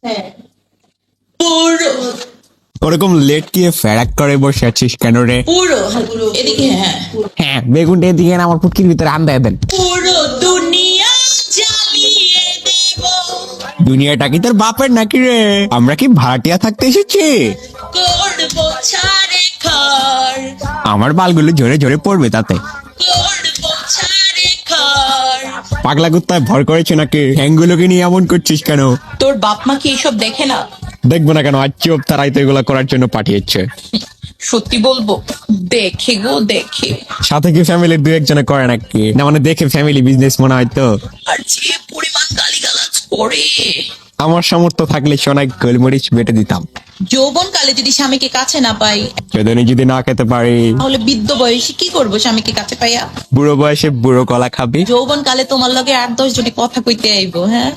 হ্যাঁ পুরো ওরকম লেট গিয়ে ফেরাক করে বসে আছিস কেন রে? পুরো এদিকে হ্যাঁ হ্যাঁ, বেগুনটা এদিকে এনে আমার পুটকির ভিতরে আন্দায় দেন। পুরো দুনিয়া জ্বালিয়ে দেব দুনিয়াটা কি তোর বাপের নাকি রে? আমরা কি ভাড়াটিয়া থাকতে এসেছি? করবো ছাড়ে খর আমার বালগুলো ঝরে ঝরে পড়বে তাতে। করবো ছাড়ে খর পাগলা কুত্তায় ভর করেছে নাকি? হ্যাংগুলোকে নিয়ে এমন করছিস কেন? তোর বাপ মা কি এসব দেখে না? দেখবো না কেন? আজ চোপ তারাই তো এগুলো করার জন্য পাঠিয়েছে। সত্যি বলবো, দেখে গো দেখে। সাথে কি ফ্যামিলির দু একজনে করে নাকি? না মানে দেখে ফ্যামিলি বিজনেস মনে হয় তো। আর যে পরিমাণ গালিগালাজ করে, আমার সামর্থ্য থাকলে সোনায় গোলমরিচ বেটে দিতাম। যৌবন কালে যদি স্বামীকে কাছে না পাই, সেদিনই যদি না খেতে পারি, তাহলে বৃদ্ধ বয়সে কি করবো স্বামীকে কাছে পাইয়া? বুড়ো বয়সে বুড়ো কলা খাবি। যৌবন কালে তোমার লগে 8-10 জনে কথা কইতে আইব, হ্যাঁ?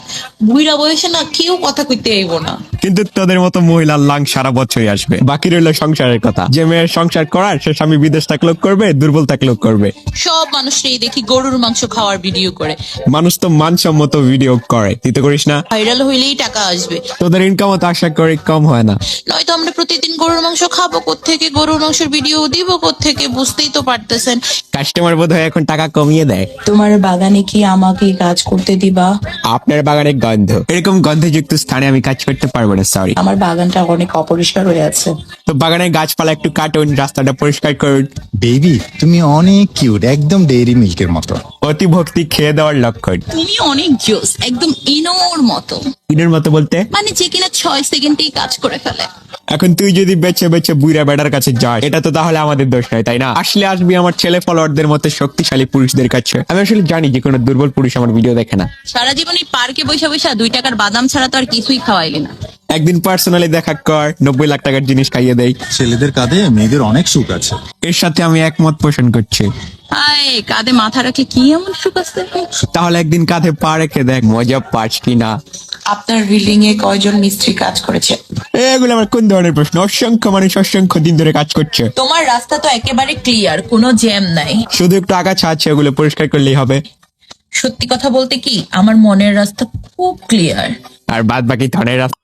বুড়া বয়সে না কেউ কথা কইতে আইব না। কিন্তু তোদের মতো মহিলার লাং সারা বছরই আসবে। বাকি রইল সংসারের কথা। যে মেয়ের সংসার করার সে স্বামী বিদেশ থাকলেও করবে, দুর্বল থাকলেও করবে। সব মানুষই দেখি গরুর মাংস খাওয়ার ভিডিও করে। মানুষ তো মানসম্মত ভিডিও করে, তুই তো করিস না। ভাইরাল হইলেই টাকা আসবে, তোদের ইনকামও তো আশা করি কম হয় না। নয়তো আমরা প্রতিদিন গরুর মাংস খাবো কোত্থেকে, গরুর মাংসের ভিডিও দিব কোত্থেকে, বুঝতেই তো পারতেছেন। কাস্টমার বোধ হয় এখন টাকা কমিয়ে দেয়। তোমার বাগানে কি আমাকে কাজ করতে দিবা? আপনার বাগানে গন্ধ, এরকম গন্ধযুক্ত স্থানে আমি কাজ করতে পারবো না, সরি। আমার বাগানটা অনেক অপরিষ্কার হয়ে আছে। তো বাগানের গাছপালা একটু কাটুন, রাস্তাটা পরিষ্কার করুন। বেবি তুমি অনেক কিউট, একদম ডেইরি মিল্কের মতো। অতি ভক্তি খেয়ে দেওয়ার লক্ষণ। তুমি অনেক জোস, একদম ইনোর মতো। ইনের মতো বলতে? মানে যে কিনা 6 সেকেন্ডেই কাজ করে ফেলে। এখন তুই যদি বেছে বেছে বুইরা বেটার কাছে যাস, এটা তো তাহলে আমাদের দোষ নয়, তাই না? আসলে আসবি আমার ছেলে ফলোয়ারদের মতো শক্তিশালী পুরুষদের কাছে। আমি আসলে জানি যে কোনো দুর্বল পুরুষ আমার ভিডিও দেখে না। সারা জীবন এই পার্কে বসে বসে 2 টাকার বাদাম ছাড়া তো আর কিছুই খাওয়াইলে না। একদিন পার্সোনালি দেখা কর, 90 লাখ টাকার জিনিস খাইয়ে দেয়। ছেলেদের কাঁধে মেয়েদের অনেক সুখ আছে। এর সাথে আমি একমত পোষণ করছি। হায়, কাঁধে মাথা রাখে কি এমন সুখ আছে? তাহলে একদিন কাঁধে পা রেখে দেখ মজা পাস কিনা। আপনার বিল্ডিং এ কয়জন মিস্ত্রি কাজ করেছে? এগুলো আমার কোন ধরনের প্রশ্ন? অসংখ্য মানুষ অসংখ্য দিন ধরে কাজ করছে। তোমার রাস্তা তো একেবারে ক্লিয়ার, কোনো জ্যাম নাই। শুধু একটু আগাছা আছে, ওগুলো পরিষ্কার করলেই হবে। সত্যি কথা বলতে কি, আমার মনের রাস্তা খুব ক্লিয়ার। আর বাদ বাকি ধনের রাস্তা